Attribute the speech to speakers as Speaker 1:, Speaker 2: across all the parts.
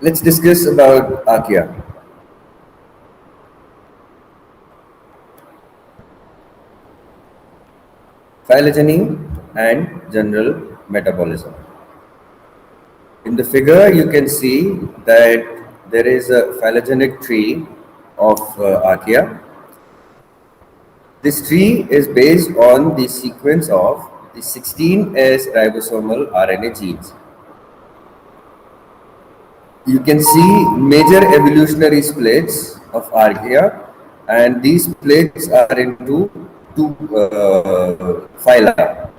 Speaker 1: Let's discuss about archaea. Phylogeny and general metabolism. In the figure, you can see that there is a phylogenetic tree of archaea. This tree is based on the sequence of the 16S ribosomal RNA genes. You can see major evolutionary splits of archaea, and these splits are into two phyla.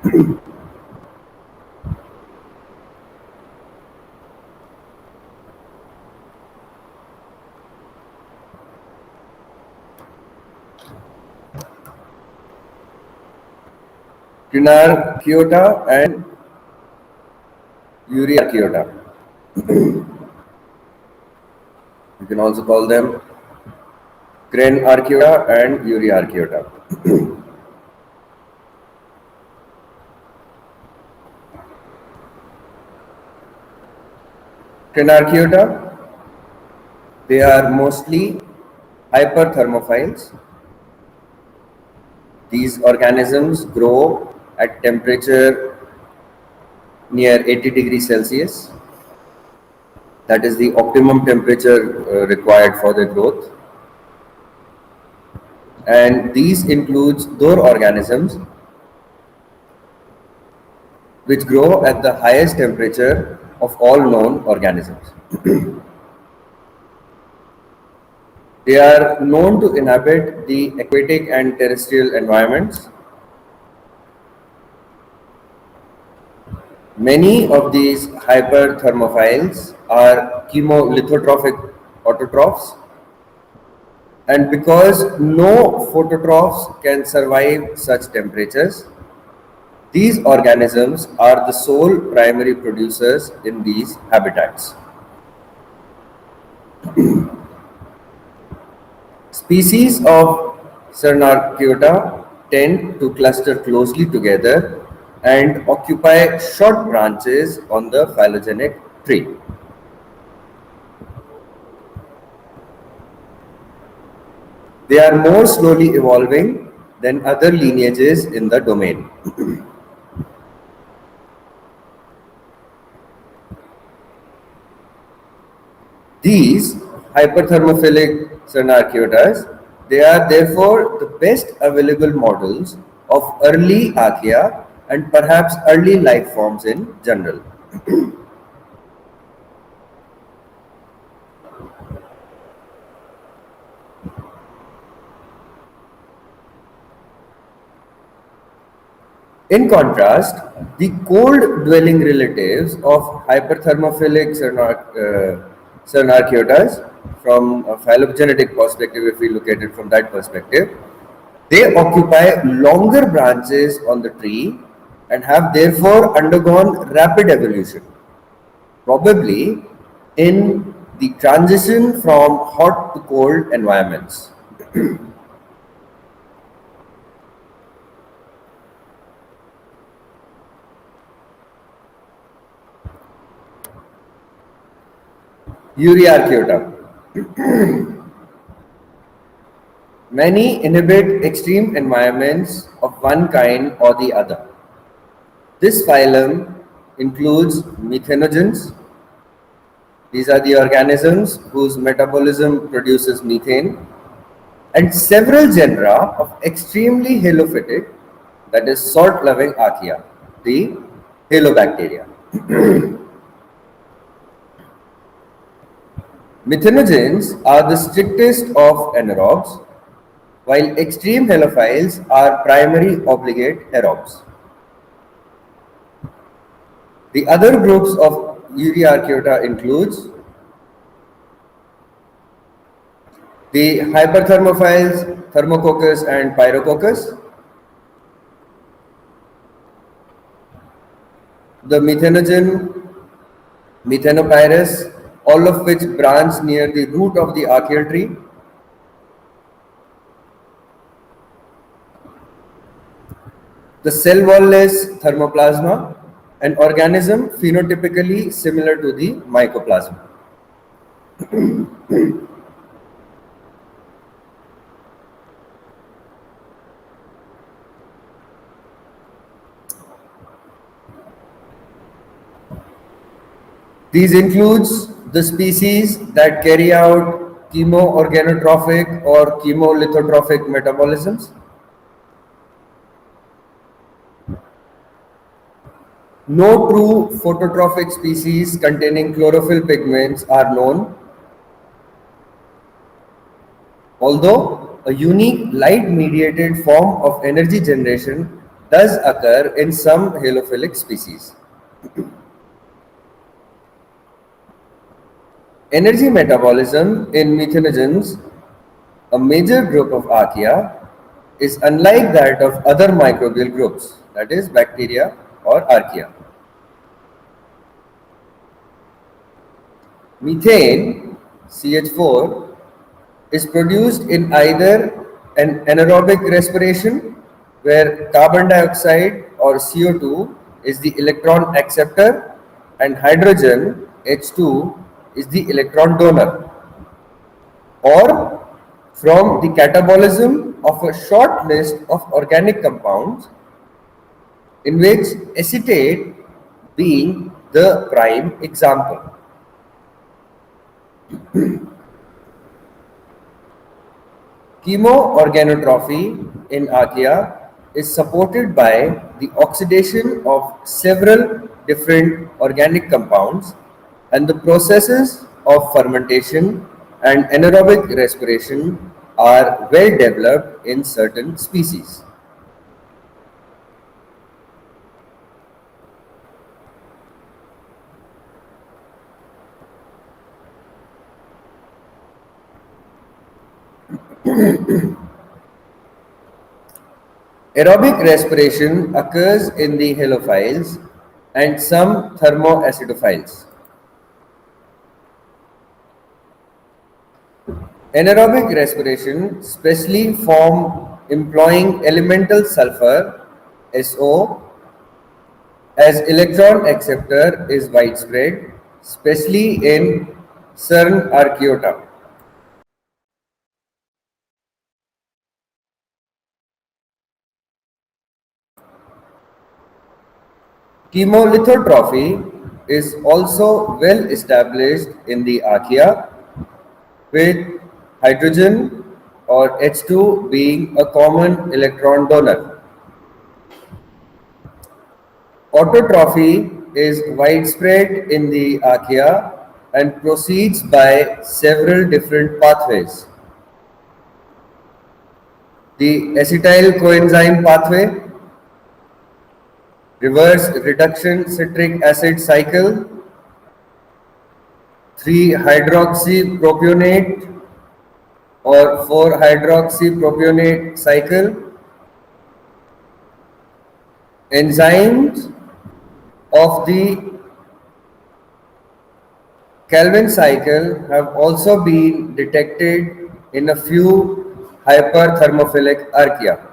Speaker 1: Trinarchaeota and Euryarchaeota. You can also call them Crenarchaeota and Euryarchaeota. Crenarchaeota, they are mostly hyperthermophiles. These organisms grow at temperature near 80 degrees Celsius. That is the optimum temperature required for their growth. And these includes those organisms which grow at the highest temperature of all known organisms. They are known to inhabit the aquatic and terrestrial environments. Many of these hyperthermophiles are chemolithotrophic autotrophs, and because no phototrophs can survive such temperatures, these organisms are the sole primary producers in these habitats. Species of Cernarchaeota tend to cluster closely together and occupy short branches on the phylogenetic tree. They are more slowly evolving than other lineages in the domain. These hyperthermophilic Cernarchaeotas, they are therefore the best available models of early archaea and perhaps early life forms in general. In contrast, the cold-dwelling relatives of hyperthermophilic Cernarchaeotas, from a phylogenetic perspective, if we look at it from that perspective, they occupy longer branches on the tree and have therefore undergone rapid evolution, probably in the transition from hot to cold environments. Euryarchaeota. Many inhabit extreme environments of one kind or the other. This phylum includes methanogens. These are the organisms whose metabolism produces methane, and several genera of extremely halophytic, that is salt-loving archaea, the halobacteria. Methanogens are the strictest of anaerobes, while extreme halophiles are primary obligate aerobes. The other groups of Euryarchaeota includes the hyperthermophiles, Thermococcus and Pyrococcus, the methanogen, Methanopyrus, all of which branch near the root of the archaeal tree, the cell wall-less Thermoplasma, an organism phenotypically similar to the mycoplasma. These includes the species that carry out chemoorganotrophic or chemolithotrophic metabolisms. No true phototrophic species containing chlorophyll pigments are known, although a unique light-mediated form of energy generation does occur in some halophilic species. Energy metabolism in methanogens, a major group of archaea, is unlike that of other microbial groups, that is, bacteria or archaea. Methane, CH4, is produced in either an anaerobic respiration, where carbon dioxide or CO2 is the electron acceptor and hydrogen, H2, is the electron donor, or from the catabolism of a short list of organic compounds in which acetate being the prime example. Chemoorganotrophy in archaea is supported by the oxidation of several different organic compounds, and the processes of fermentation and anaerobic respiration are well developed in certain species. Aerobic respiration occurs in the halophiles and some thermoacidophiles. Anaerobic respiration, especially form employing elemental sulfur SO as electron acceptor, is widespread, especially in CERN archaeota. Chemolithotrophy is also well established in the archaea, with hydrogen or H2 being a common electron donor. Autotrophy is widespread in the archaea and proceeds by several different pathways. The acetyl coenzyme pathway, reverse reduction citric acid cycle, 3-hydroxypropionate or 4-hydroxypropionate cycle, enzymes of the Calvin cycle have also been detected in a few hyperthermophilic archaea.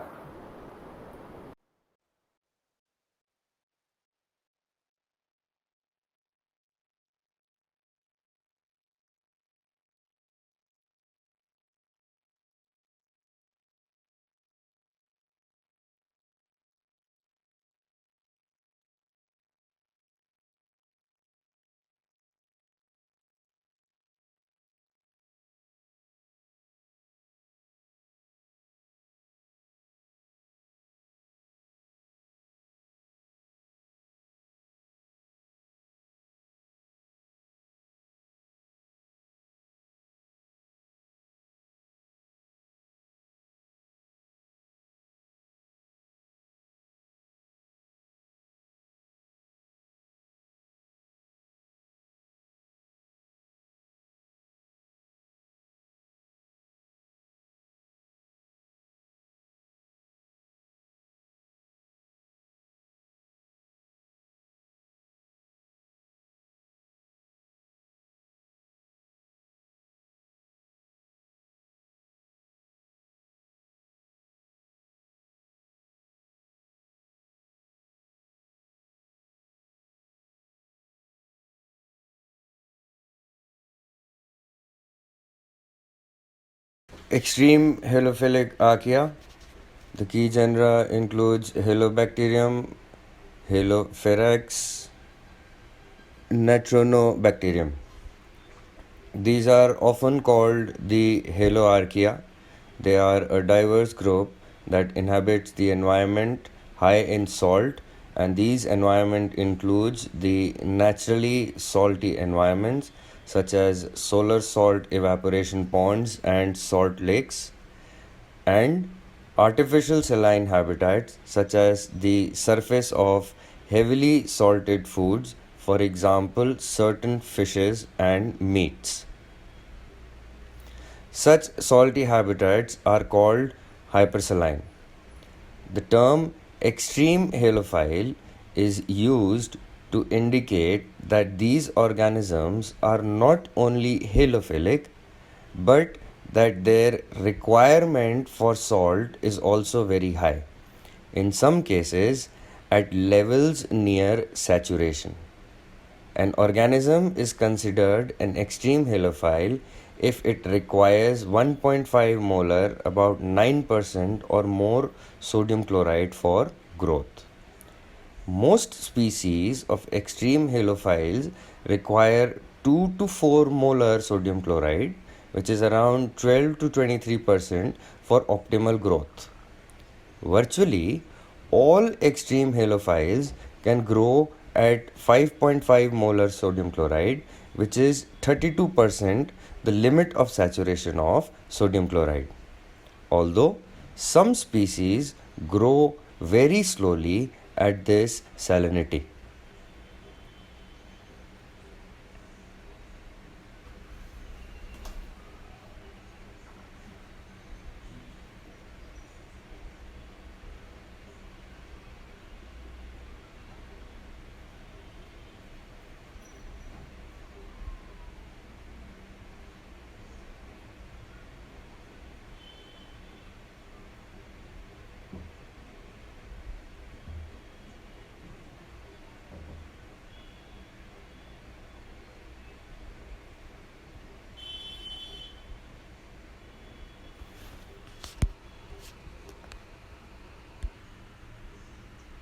Speaker 2: Extreme halophilic archaea. The key genera includes Halobacterium, Halopherex, Natronobacterium. These are often called the Haloarchaea. They are a diverse group that inhabits the environment high in salt, and these environment includes the naturally salty environments such as solar salt evaporation ponds and salt lakes, and artificial saline habitats such as the surface of heavily salted foods, for example, certain fishes and meats. Such salty habitats are called hypersaline. The term extreme halophile is used to indicate that these organisms are not only halophilic but that their requirement for salt is also very high, in some cases at levels near saturation. An organism is considered an extreme halophile if it requires 1.5 molar, about 9% or more sodium chloride for growth. Most species of extreme halophiles require 2 to 4 molar sodium chloride, which is around 12 to 23% for optimal growth. Virtually all extreme halophiles can grow at 5.5 molar sodium chloride, which is 32% the limit of saturation of sodium chloride. Although some species grow very slowly at this salinity.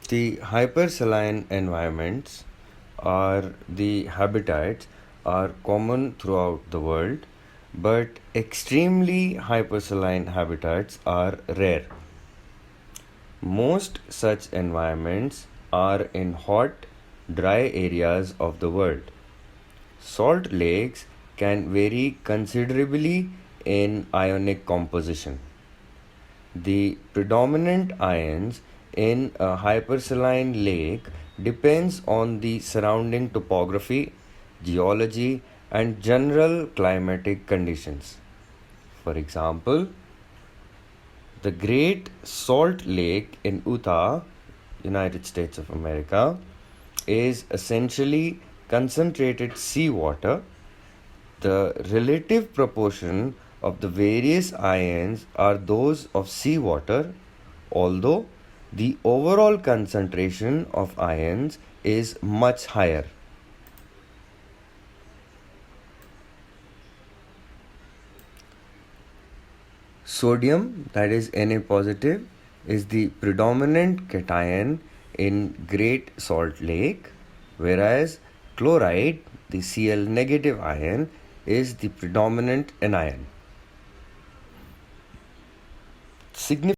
Speaker 2: The hypersaline environments are the habitats are common throughout the world, but extremely hypersaline habitats are rare. Most such environments are in hot, dry areas of the world. Salt lakes can vary considerably in ionic composition. The predominant ions in a hypersaline lake depends on the surrounding topography, geology, and general climatic conditions. For example, the Great Salt Lake in Utah, United States of America, is essentially concentrated seawater. The relative proportion of the various ions are those of seawater, although the overall concentration of ions is much higher. Sodium, that is Na positive, is the predominant cation in Great Salt Lake, whereas chloride, the Cl negative ion, is the predominant anion. Significant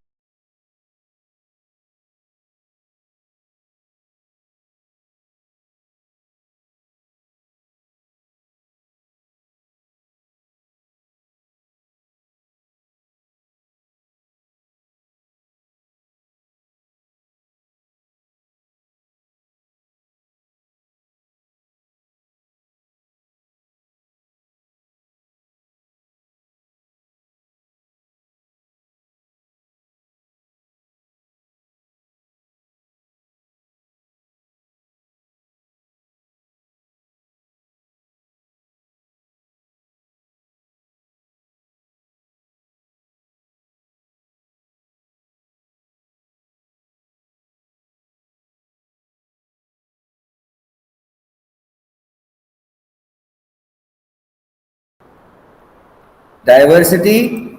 Speaker 1: Diversity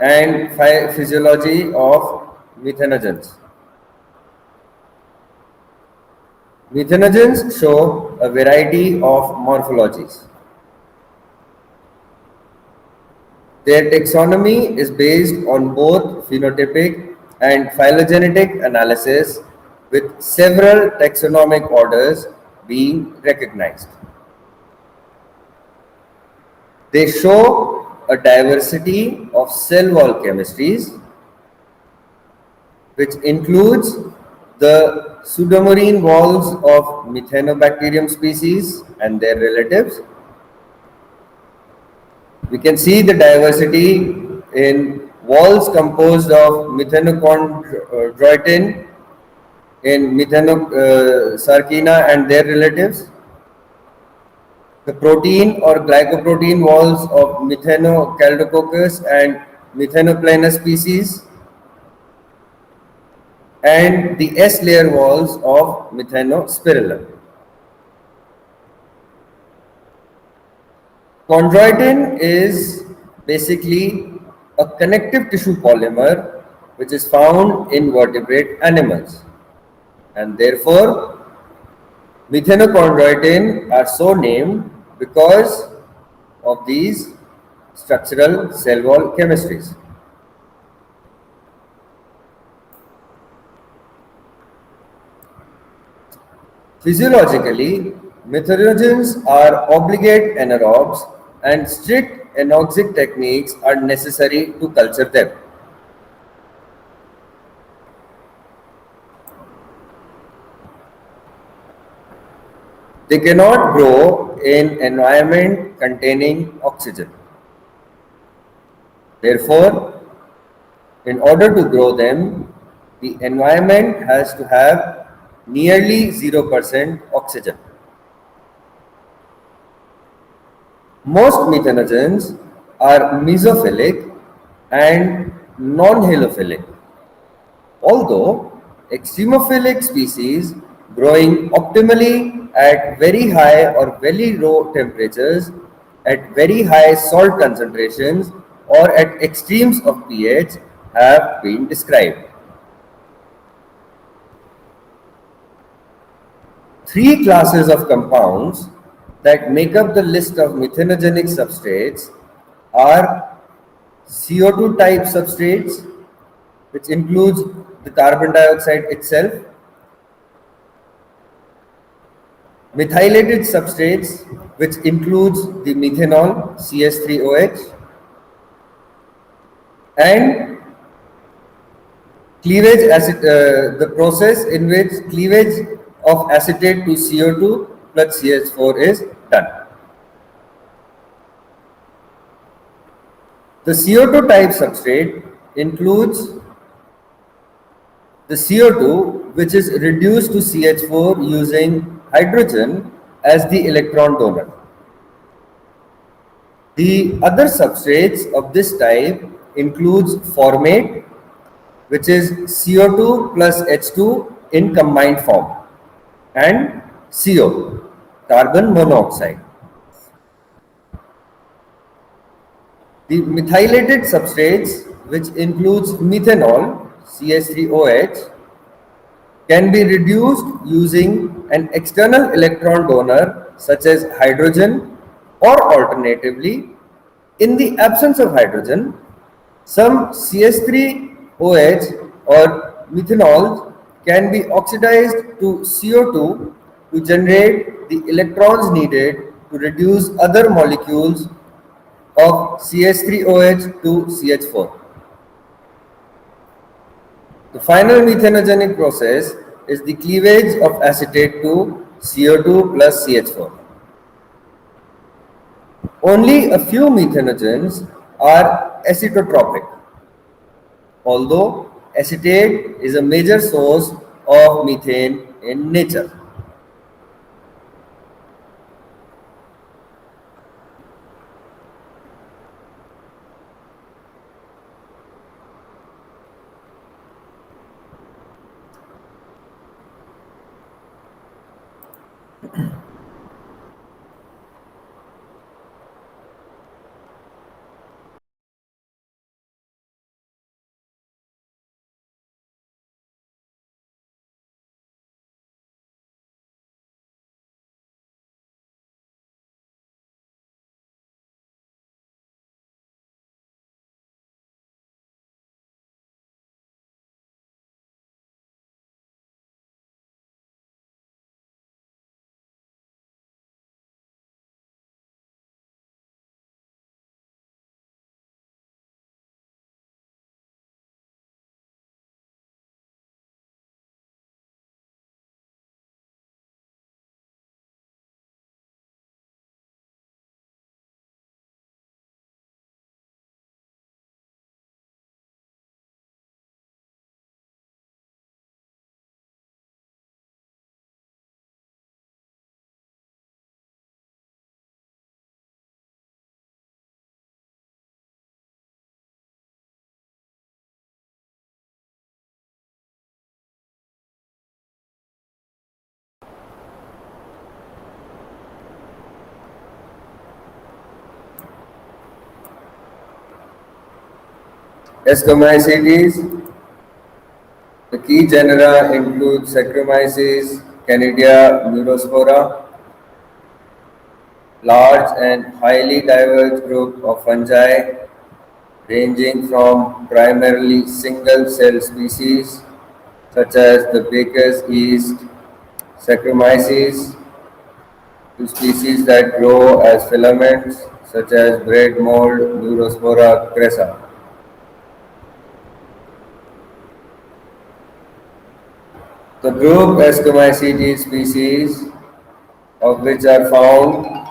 Speaker 1: and physiology of methanogens. Methanogens show a variety of morphologies. Their taxonomy is based on both phenotypic and phylogenetic analysis, with several taxonomic orders being recognized. They show a diversity of cell wall chemistries, which includes the pseudomorine walls of Methanobacterium species and their relatives. We can see the diversity in walls composed of methanochondroitin in Methanosarcina and their relatives. The protein or glycoprotein walls of Methanocaldococcus and Methanoplanus species, and the S layer walls of Methanospirillum. Chondroitin is basically a connective tissue polymer which is found in vertebrate animals, and therefore methanochondroitin are so named because of these structural cell wall chemistries. Physiologically, methanogens are obligate anaerobes and strict anoxic techniques are necessary to culture them. They cannot grow in environment containing oxygen. Therefore, in order to grow them, the environment has to have nearly 0% oxygen. Most methanogens are mesophilic and non-halophilic, although extremophilic species growing optimally at very high or very low temperatures, at very high salt concentrations, or at extremes of pH have been described. Three classes of compounds that make up the list of methanogenic substrates are CO2 type substrates, which includes the carbon dioxide itself, methylated substrates, which includes the methanol CS3OH, and cleavage acid, the process in which cleavage of acetate to CO2 plus CH4 is done. The CO2 type substrate includes the CO2, which is reduced to CH4 using hydrogen as the electron donor. The other substrates of this type includes formate, which is CO2 plus H2 in combined form, and CO, carbon monoxide. The methylated substrates, which includes methanol, CH3OH, can be reduced using an external electron donor such as hydrogen, or alternatively, in the absence of hydrogen, some CH3OH or methanol can be oxidized to CO2 to generate the electrons needed to reduce other molecules of CH3OH to CH4. The final methanogenic process is the cleavage of acetate to CO2 plus CH4. Only a few methanogens are acetotropic, although acetate is a major source of methane in nature. Ascomycetes. The key genera include Saccharomyces, Canidia, Neurospora, large and highly diverse group of fungi ranging from primarily single-cell species such as the baker's yeast, Saccharomyces, to species that grow as filaments such as bread mold, Neurospora crassa. The group Ascomycetes species, of which are found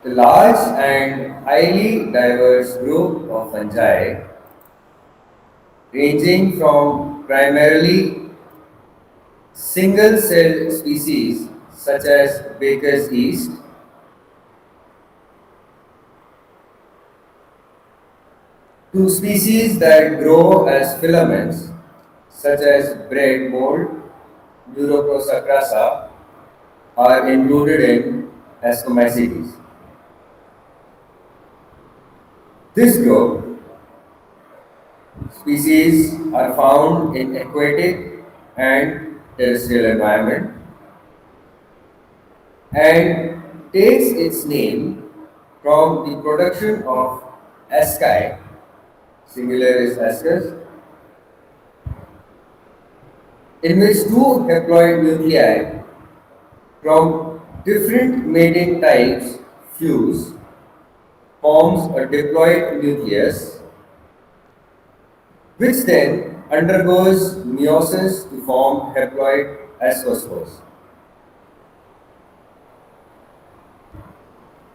Speaker 1: the large and highly diverse group of fungi ranging from primarily single-cell species such as baker's yeast to species that grow as filaments such as bread mold, Neuroprosa crassa, are included in Ascomycetes. This group species are found in aquatic and terrestrial environment and takes its name from the production of asci, singular is ascus, in which two haploid nuclei from different mating types fuse, forms a diploid nucleus, which then undergoes meiosis to form haploid ascospores.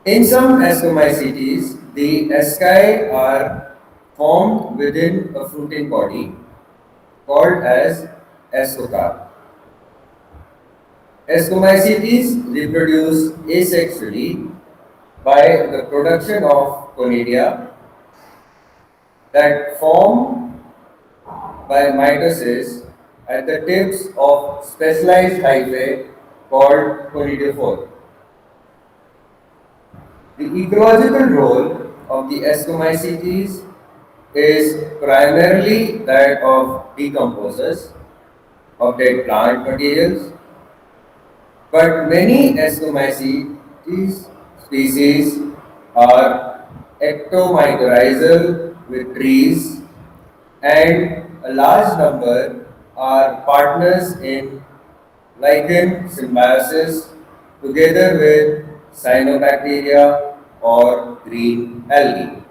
Speaker 1: In some Ascomycetes, the asci are formed within a fruiting body called as ascocarp. Ascomycetes reproduce asexually by the production of conidia that form by mitosis at the tips of specialized hyphae called conidiophore. The ecological role of the Ascomycetes is primarily that of decomposers of dead plant materials, but many Ascomycetes species are ectomycorrhizal with trees, and a large number are partners in lichen symbiosis together with cyanobacteria or green algae.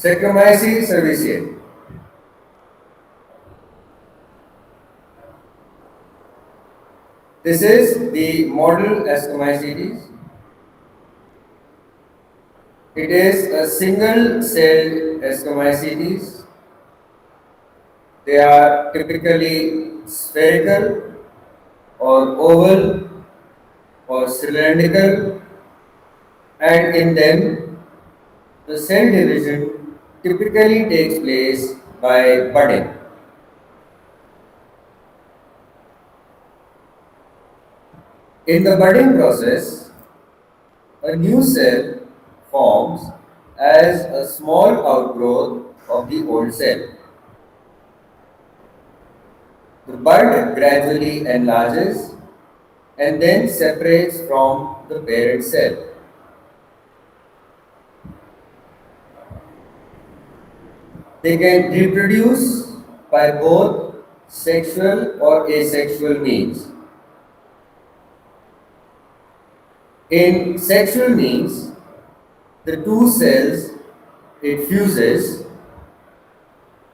Speaker 1: Saccharomyces cerevisiae. This is the model Ascomycetes. It is a single-celled Ascomycetes. They are typically spherical or oval or cylindrical, and in them the cell division typically takes place by budding. In the budding process, a new cell forms as a small outgrowth of the old cell. The bud gradually enlarges and then separates from the parent cell. They can reproduce by both sexual or asexual means. In sexual means, the two cells it fuses,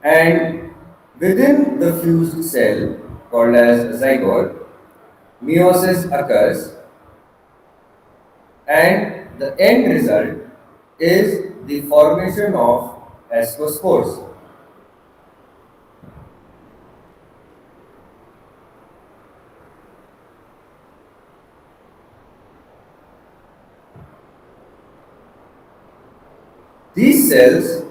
Speaker 1: and within the fused cell, called as zygote, meiosis occurs, and the end result is the formation of ascospores. These cells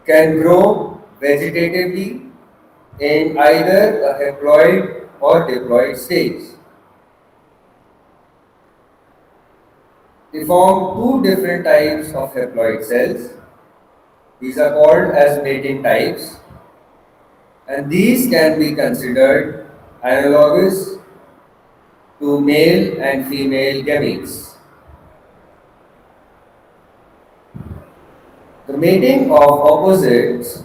Speaker 1: can grow vegetatively in either a haploid or diploid stage. They form two different types of haploid cells. These are called as mating types, and these can be considered analogous to male and female gametes. The mating of opposites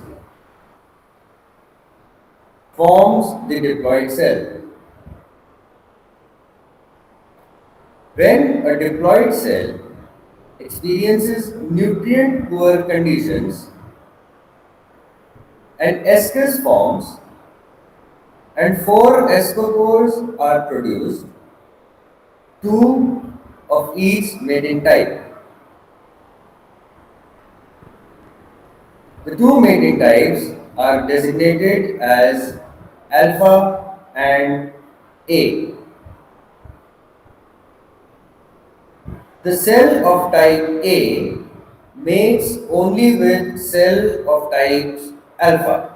Speaker 1: forms the diploid cell. When a diploid cell experiences nutrient poor conditions, an ascus forms and four ascospores are produced, two of each mating type. The two mating types are designated as alpha and A. The cell of type A mates only with cell of type alpha,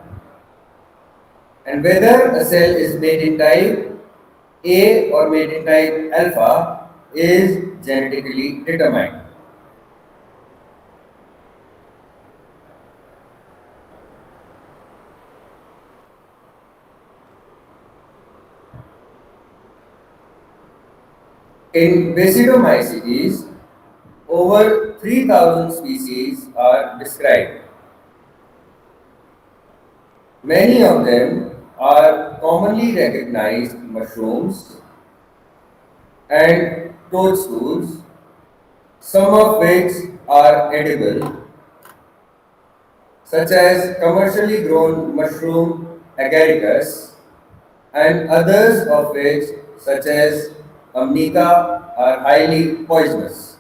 Speaker 1: and whether a cell is mating type A or mating type alpha is genetically determined. In Basidomycetes, over 3,000 species are described. Many of them are commonly recognized mushrooms and toadstools, some of which are edible, such as commercially grown mushroom agaricus, and others of which, such as Amnica, are highly poisonous.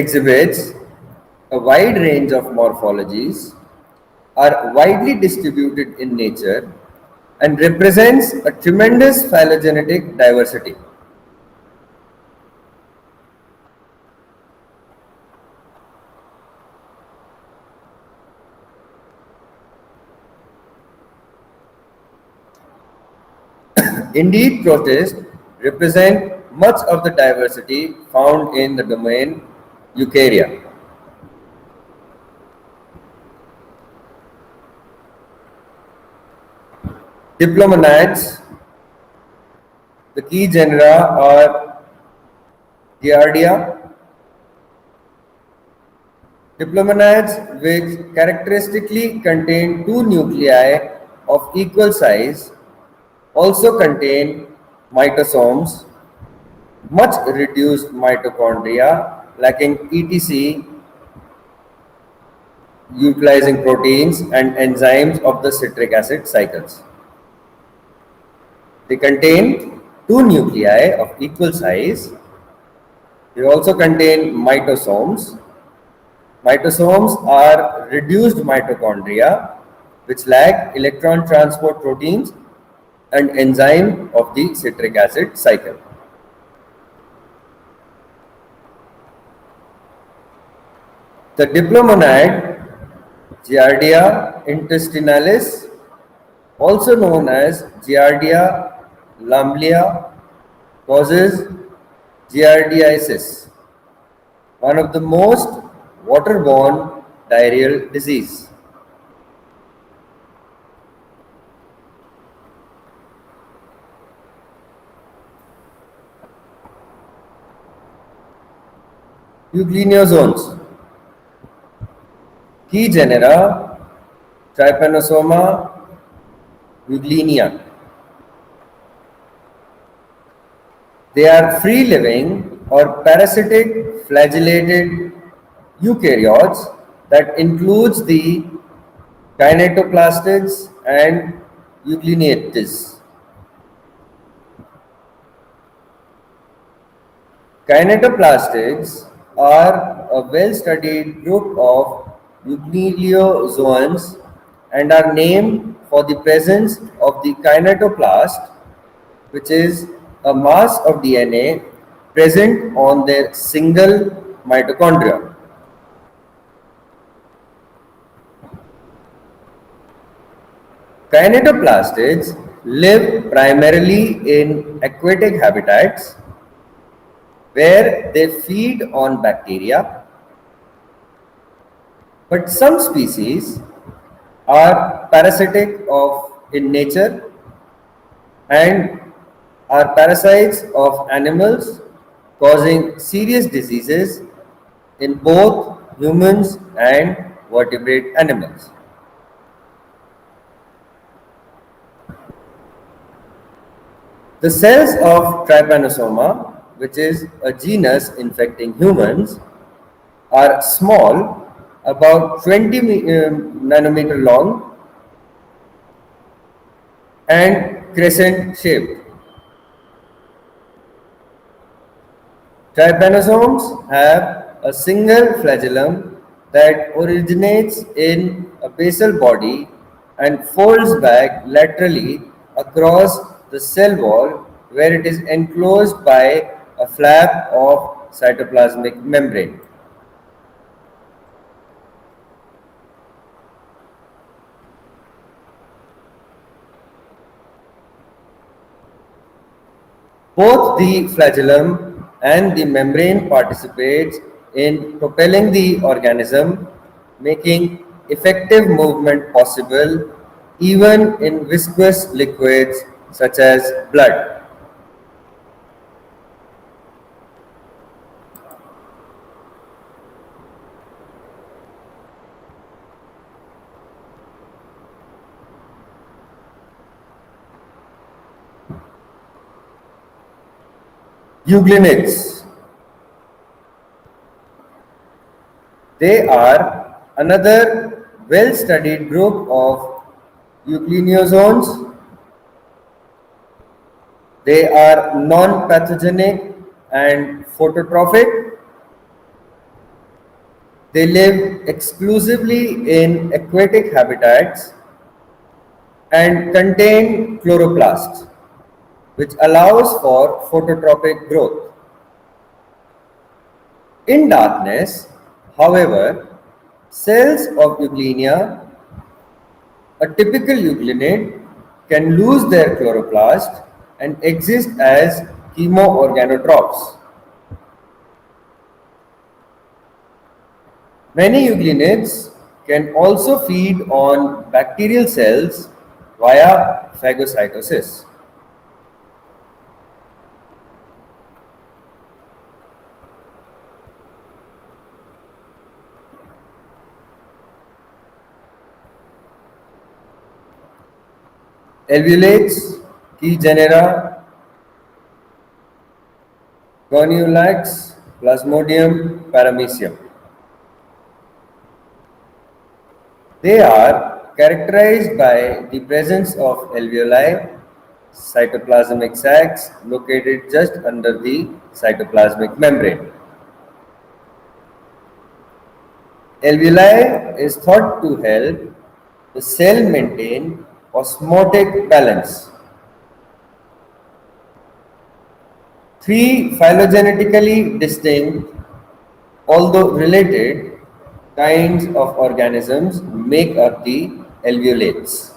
Speaker 1: exhibits a wide range of morphologies, are widely distributed in nature, and represents a tremendous phylogenetic diversity. Indeed, protists represent much of the diversity found in the domain Eukarya. Diplomonads, the key genera are Giardia. Diplomonads which characteristically contain two nuclei of equal size also contain mitosomes, much reduced mitochondria lacking etc utilizing proteins and enzymes of the citric acid cycles. They contain two nuclei of equal size. They also contain mitosomes. Mitosomes are reduced mitochondria which lack electron transport proteins and enzyme of the citric acid cycle. The diplomonad Giardia intestinalis, also known as Giardia lamblia, causes giardiasis, one of the most waterborne diarrheal disease. Euglenozoans. Key genera Trypanosoma euglenia. They are free living or parasitic flagellated eukaryotes that includes the kinetoplastids and euglenites. Kinetoplastids are a well-studied group of euglenozoans and are named for the presence of the kinetoplast, which is a mass of DNA present on their single mitochondria. Kinetoplastids live primarily in aquatic habitats where they feed on bacteria, but some species are parasitic in nature and are parasites of animals causing serious diseases in both humans and vertebrate animals. The cells of Trypanosoma, which is a genus infecting humans, are small, about 20 nanometer long and crescent shaped. Trypanosomes have a single flagellum that originates in a basal body and folds back laterally across the cell wall where it is enclosed by a flap of cytoplasmic membrane. Both the flagellum and the membrane participate in propelling the organism, making effective movement possible even in viscous liquids such as blood. Euglenids. They are another well-studied group of euglenozoans. They are non-pathogenic and phototrophic. They live exclusively in aquatic habitats and contain chloroplasts, which allows for phototropic growth. In darkness, however, cells of Euglenia, a typical euglenid, can lose their chloroplast and exist as chemoorganotrophs. Many euglenids can also feed on bacterial cells via phagocytosis. Alveolates, key genera, Cornulax, Plasmodium, Paramecium. They are characterized by the presence of alveoli, cytoplasmic sacs located just under the cytoplasmic membrane. Alveoli is thought to help the cell maintain osmotic balance. Three phylogenetically distinct, although related, kinds of organisms make up the alveolates: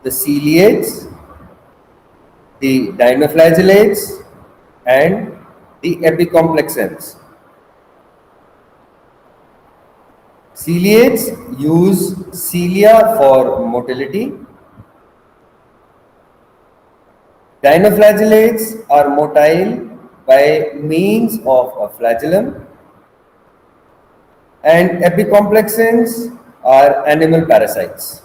Speaker 1: the ciliates, the dinoflagellates, and the epicomplexans. Ciliates use cilia for motility. Dinoflagellates are motile by means of a flagellum, and epicomplexans are animal parasites.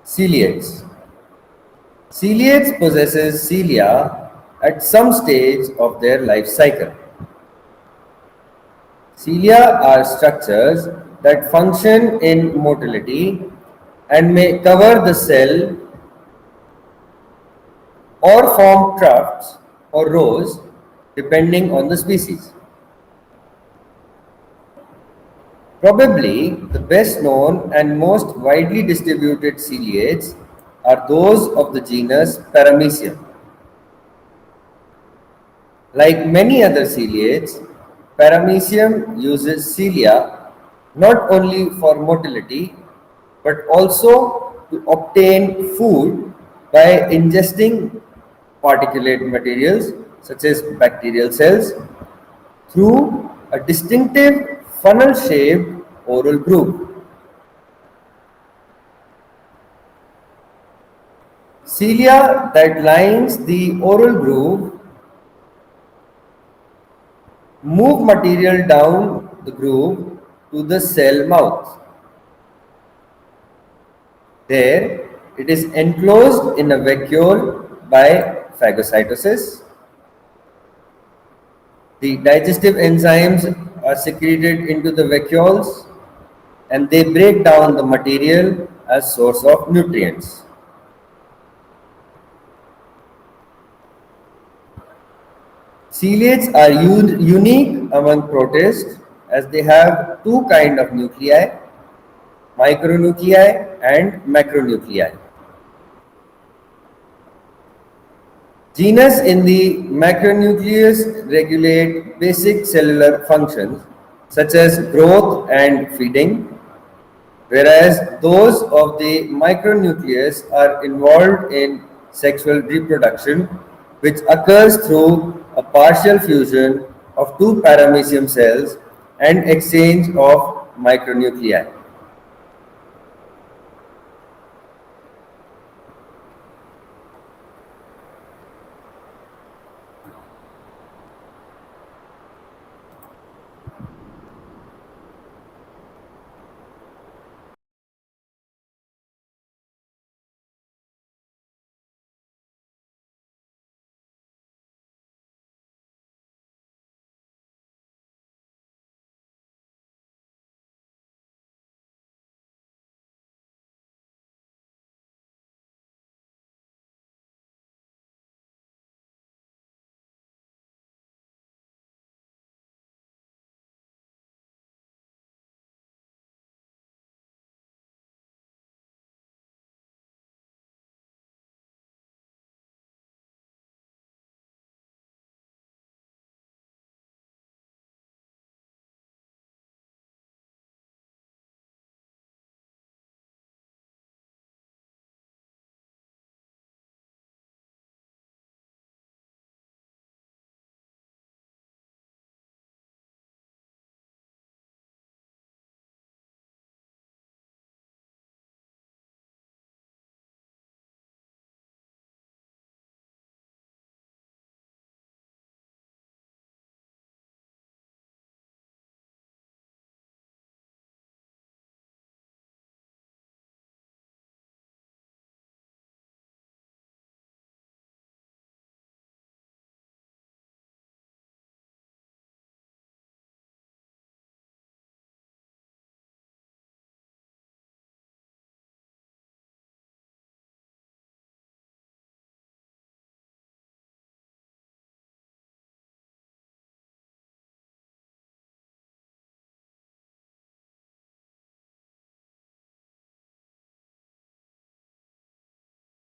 Speaker 1: Ciliates. Ciliates possesses cilia at some stage of their life cycle. Cilia are structures that function in motility and may cover the cell or form tufts or rows depending on the species. Probably the best known and most widely distributed ciliates are those of the genus Paramecium. Like many other ciliates, Paramecium uses cilia not only for motility but also to obtain food by ingesting particulate materials such as bacterial cells through a distinctive funnel-shaped oral groove. Cilia that lines the oral groove move material down the groove to the cell mouth. There, it is enclosed in a vacuole by phagocytosis. The digestive enzymes are secreted into the vacuoles and they break down the material as source of nutrients. Ciliates are unique among protists as they have two kinds of nuclei, micronuclei and macronuclei. Genes in the macronucleus regulate basic cellular functions such as growth and feeding, whereas those of the micronucleus are involved in sexual reproduction, which occurs through a partial fusion of two paramecium cells and exchange of micronuclei.